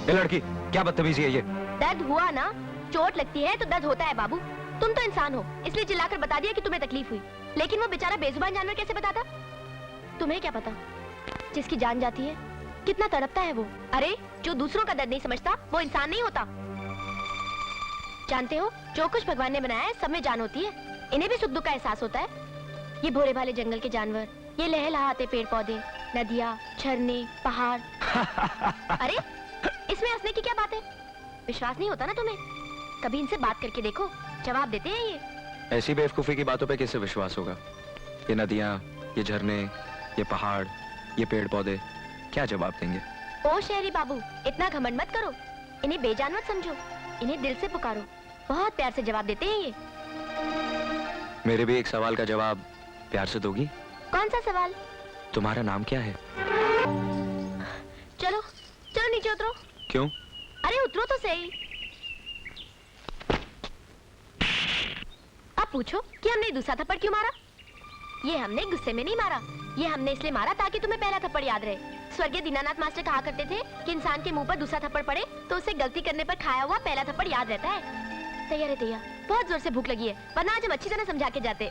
ये लड़की क्या बदतमीजी है ये? दर्द हुआ ना, चोट लगती है तो दर्द होता है बाबू। तुम तो इंसान हो, इसलिए चिल्लाकर बता दिया कि तुम्हें तकलीफ हुई, लेकिन वो बेचारा बेजुबान जानवर कैसे बताता? तुम्हें क्या पता, जिसकी जान जाती है कितना तड़पता है वो। अरे जो दूसरों का दर्द नहीं समझता वो इंसान नहीं होता। जानते हो, जो कुछ भगवान ने बनाया है सब में जान होती है, इन्हें भी सुख दुख का एहसास होता है। ये भोले भाले जंगल के जानवर, ये लहलहाते पेड़ पौधे, नदियाँ, झरने, पहाड़। अरे इसमें हंसने की क्या बात है? विश्वास नहीं होता ना तुम्हें? कभी इनसे बात करके देखो, जवाब देते हैं ये। ऐसी बेवकूफी की बातों पे कैसे विश्वास होगा? ये नदियाँ, ये झरने, ये पहाड़, ये पेड़ पौधे क्या जवाब देंगे? ओ शहरी बाबू, इतना घमंड मत करो, इन्हें बेजान मत समझो, इन्हें दिल से पुकारो, बहुत प्यार से जवाब देते हैं ये। मेरे भी एक सवाल का जवाब प्यार से दोगी? कौन सा सवाल? तुम्हारा नाम क्या है? चलो चलो नीचे उतरो। क्यों? अरे उतरो तो सही। अब पूछो कि हमने दूसरा थप्पड़ क्यों मारा? ये हमने गुस्से में नहीं मारा, ये हमने इसलिए मारा ताकि तुम्हें पहला थप्पड़ याद रहे। स्वर्गीय दीनानाथ मास्टर कहा करते थे कि इंसान के मुंह पर दूसरा थप्पड़ पड़े तो उसे गलती करने पर खाया हुआ पहला थप्पड़ याद रहता है। तैयार है तैयार, बहुत जोर से भूख लगी है, वरना आज हम अच्छी तरह समझा के जाते।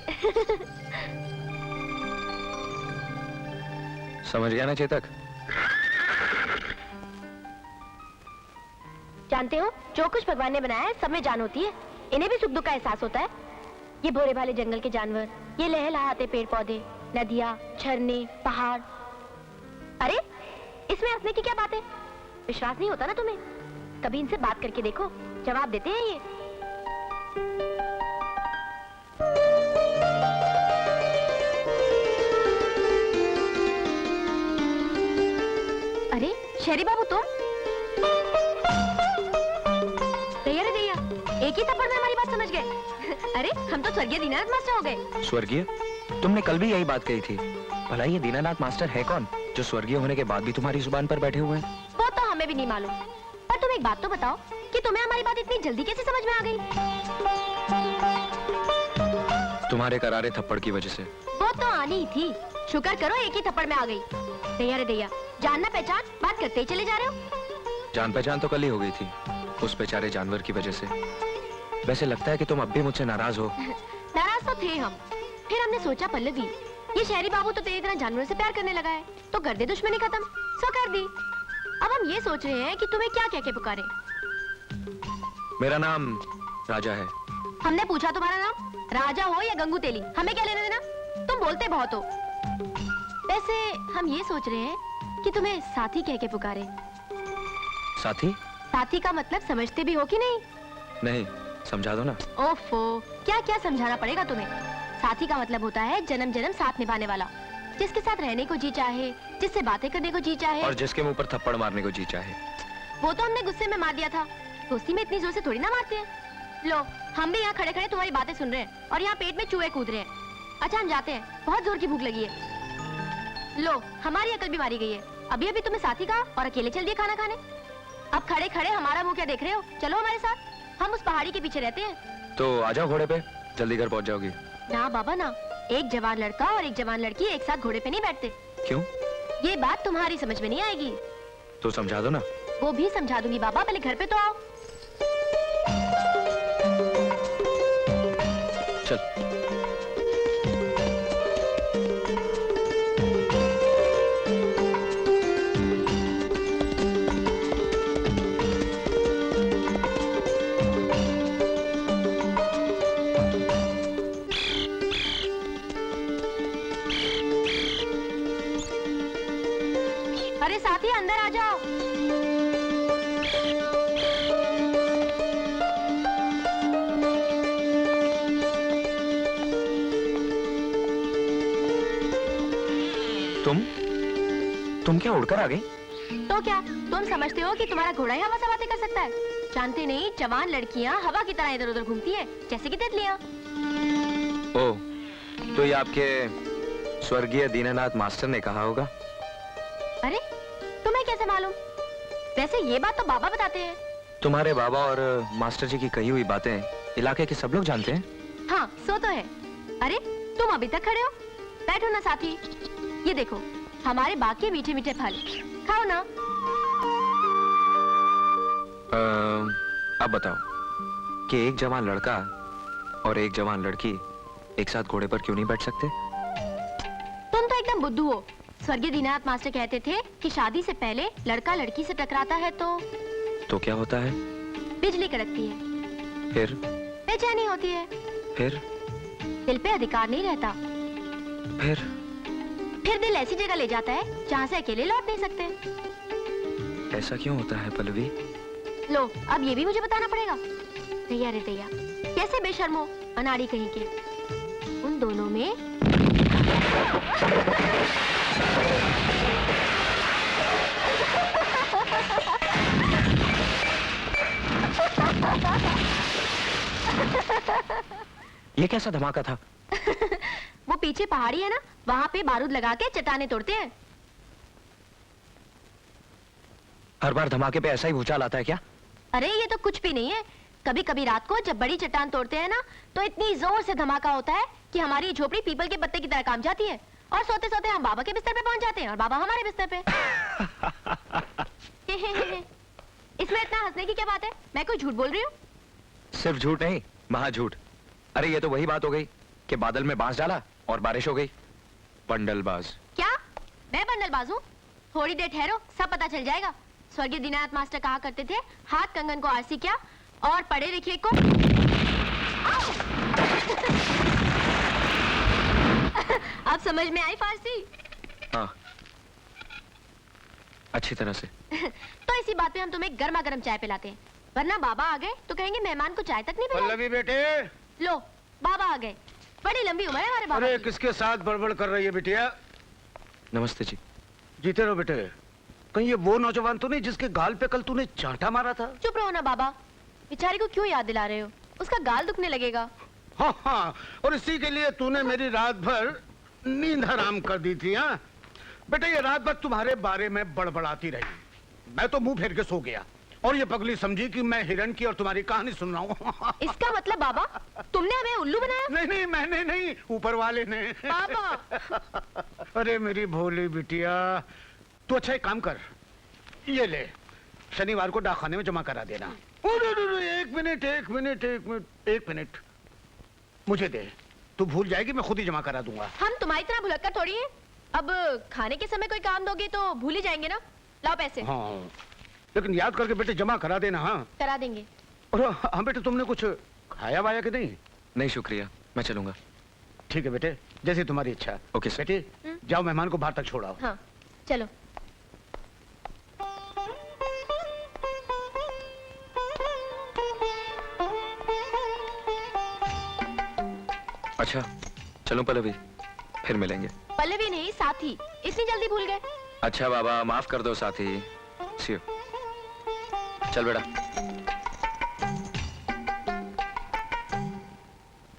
समझ गया ना चेतक? जानते हो, जो कुछ भगवान ने बनाया है सब में जान होती है, इन्हें भी सुख दुख का एहसास होता है। ये भोले भाले जंगल के जानवर, ये लहलहाते पेड़ पौधे, नदियाँ, झरने, पहाड़। अरे इसमें हंसने की क्या बात है? विश्वास नहीं होता ना तुम्हें? कभी इनसे बात करके देखो, जवाब देते हैं ये। अरे शहरी बाबू तुम? तैयार है दैया, एक ही थप्पड़ में हमारी बात समझ गए। अरे हम तो स्वर्गीय दीनानाथ मास्टर हो गए। स्वर्गीय? तुमने कल भी यही बात कही थी। भला ये दीनानाथ मास्टर है कौन जो स्वर्गीय होने के बाद भी तुम्हारी जुबान पर बैठे हुए हैं? वो तो हमें भी नहीं मालूम, पर तुम एक बात तो बताओ कि तुम्हें हमारी बात इतनी जल्दी कैसे समझ में आ गई? तुम्हारे करारे थप्पड़ की वजह से। वो तो आनी ही थी, शुक्र करो एक ही थप्पड़ में आ गई। दैया रे दैया, जानना पहचान बात करते ही चले जा रहे हो। जान पहचान तो कल ही हो गई थी, उस बेचारे जानवर की वजह से। वैसे लगता है कि तुम अब भी मुझसे नाराज हो। नाराज तो थे हम, फिर हमने सोचा पल्लवी, ये शहरी बाबू तो तेरी तरह जानवरों से प्यार करने लगा है, तो कर दे दुश्मनी खत्म, सो कर दी। अब हम ये सोच रहे हैं कि तुम्हें क्या कह के पुकारे। मेरा नाम राजा है। हमने पूछा तुम्हारा नाम, राजा हो या गंगू तेली, हमें क्या लेना देना? तुम बोलते बहुत हो। वैसे हम ये सोच रहे हैं कि तुम्हें साथी कह के पुकारे। साथी? साथी का मतलब समझते भी हो कि नहीं? नहीं, समझा दो ना। ओफो, क्या क्या समझाना पड़ेगा तुम्हें। साथी का मतलब होता है जन्म जन्म साथ निभाने वाला, जिसके साथ रहने को जी चाहे, जिससे बातें करने को जी चाहे, और जिसके मुंह पर थप्पड़ मारने को जी चाहे। वो तो हमने गुस्से में मार दिया था, दोस्ती में इतनी जोर से थोड़ी ना मारते हैं। लो, हम भी यहाँ खड़े खड़े तुम्हारी बातें सुन रहे हैं और यहाँ पेट में चूहे कूद रहे हैं। अच्छा हम जाते हैं, बहुत जोर की भूख लगी है। लो, हमारी अकल भी मारी गई है। अभी अभी तुम्हें साथी कहा और अकेले चल दिए खाना खाने। अब खड़े खड़े हमारा मुंह क्या देख रहे हो? चलो हमारे साथ, हम उस पहाड़ी के पीछे रहते हैं। तो आ जाओ घोड़े पे, जल्दी घर पहुंच जाओगी। ना बाबा ना, एक जवान लड़का और एक जवान लड़की एक साथ घोड़े पे नहीं बैठते। क्यों? ये बात तुम्हारी समझ में नहीं आएगी। तो समझा दो ना। वो भी समझा दूंगी बाबा, पहले घर पे तो आओ। चल। अरे साथी अंदर आ जाओ। तुम क्या उड़कर आ गई? तो क्या तुम समझते हो कि तुम्हारा घोड़ा ही हवा से बातें कर सकता है? जानते नहीं, जवान लड़कियां हवा की तरह इधर उधर घूमती है, जैसे कि तितलियां। ओह, तो ये आपके स्वर्गीय दीनानाथ मास्टर ने कहा होगा। अरे तुम्हें कैसे मालूम? वैसे ये बात तो बाबा बताते हैं। तुम्हारे बाबा और मास्टर जी की कही हुई बातें इलाके के सब लोग जानते हैं। हाँ, सो तो है। अरे तुम अभी तक खड़े हो, बैठो ना साथी। ये देखो, हमारे बाकी मीठे मीठे फल। खाओ ना। अब बताओ कि एक जवान लड़का और एक जवान लड़की एक साथ घोड़े पर क्यों नहीं बैठ सकते? तुम तो एकदम बुद्धू हो। स्वर्गीय दीननाथ मास्टर कहते थे कि शादी से पहले लड़का लड़की से टकराता है तो क्या होता है? बिजली कड़कती है, फिर बेचैनी होती है, फिर दिल पे अधिकार नहीं रहता, फिर दिल ऐसी जगह ले जाता है जहाँ से अकेले लौट नहीं सकते। ऐसा क्यों होता है पल्लवी? लो, अब ये भी मुझे बताना पड़ेगा। दैया रे दैया, कैसे बेशर्मो अनाड़ी कहीं के। उन दोनों में ये कैसा धमाका था? वो पीछे पहाड़ी है ना, वहाँ पे बारूद लगा के चट्टाने तोड़ते हैं। हर बार धमाके पे ऐसा ही भूचाल आता है क्या? अरे ये तो कुछ भी नहीं है। कभी कभी रात को जब बड़ी चट्टान तोड़ते हैं ना, तो इतनी जोर से धमाका होता है कि हमारी झोपड़ी पीपल के पत्ते की तरह काम जाती है और सोते सोते हम बाबा के बिस्तर पे पहुंच जाते हैं और बाबा हमारे बिस्तर पे। इसमें इतना हंसने की क्या बात है? मैं कोई झूठ बोल रही हूँ? सिर्फ झूठ नहीं, महाझूठ। अरे ये तो वही बात हो गई कि बादल में बांस डाला और बारिश हो गई। बंडलबाज। क्या मैं बंडलबाज हूँ? थोड़ी देर ठहरो, सब पता चल जाएगा। स्वर्गीय दीननाथ मास्टर कहा करते थे, हाथ कंगन को आरसी क्या और पढ़े लिखे को अब समझ में आई फारसी? हाँ, अच्छी तरह से। तो इसी बात पे हम तुम्हें गर्मा गर्म चाय पिलाते हैं, वरना बाबा आ गए तो कहेंगे मेहमान को चाय तक नहीं पिलाई। पल्लवी बेटे। लो, बाबा आ गए। बड़ी लंबी उम्र है हमारे बाबा अरे की। किसके साथ बड़बड़ कर रही है बिटिया? नमस्ते जी। जीते रहो बेटे। कहीं ये वो नौजवान तो नहीं जिसके गाल पे कल तूने चांटा मारा था? चुप रहो ना बाबा, बेचारी को क्यों याद दिला रहे हो? उसका गाल दुखने लगेगा। हाँ हाँ, और इसी के लिए तूने मेरी रात भर नींद हराम कर दी थी। हाँ बेटे, ये रात भर तुम्हारे बारे में बड़बड़ाती रही। मैं तो मुंह फेर के सो गया और ये पगली समझी कि मैं हिरण की और तुम्हारी कहानी सुन रहा हूँ। इसका मतलब बाबा तुमने हमें उल्लू बनाया? नहीं नहीं, मैंने नहीं, ऊपर वाले ने। बाबा। अरे मेरी भोली बिटिया, तू अच्छा एक काम कर, ये ले, शनिवार को डाकखाने में जमा करा देना। एक मिनट एक मिनट एक मिनट एक मिनट, मुझे दे। तू भूल जाएगी, मैं खुद ही जमा करा दूंगा। हम तुम्हारी तरह भुलक्कड़ थोड़ी हैं। अब खाने के समय कोई काम दोगे तो भूल ही जाएंगे ना। लाओ पैसे। हाँ, लेकिन याद करके बेटे जमा करा देना। हाँ करा देंगे। और हाँ बेटे, तुमने कुछ खाया वाया कि नहीं? नहीं शुक्रिया, मैं चलूंगा। ठीक है बेटे, जैसी तुम्हारी इच्छा। Okay sir. बेटे जाओ, मेहमान को बाहर तक छोड़ाओ। हाँ चलो। अच्छा चलो पल्लवी, फिर मिलेंगे। पल्लवी नहीं, साथी। इतनी जल्दी भूल गए? अच्छा बाबा, माफ कर दो साथी। See you. चल बेटा।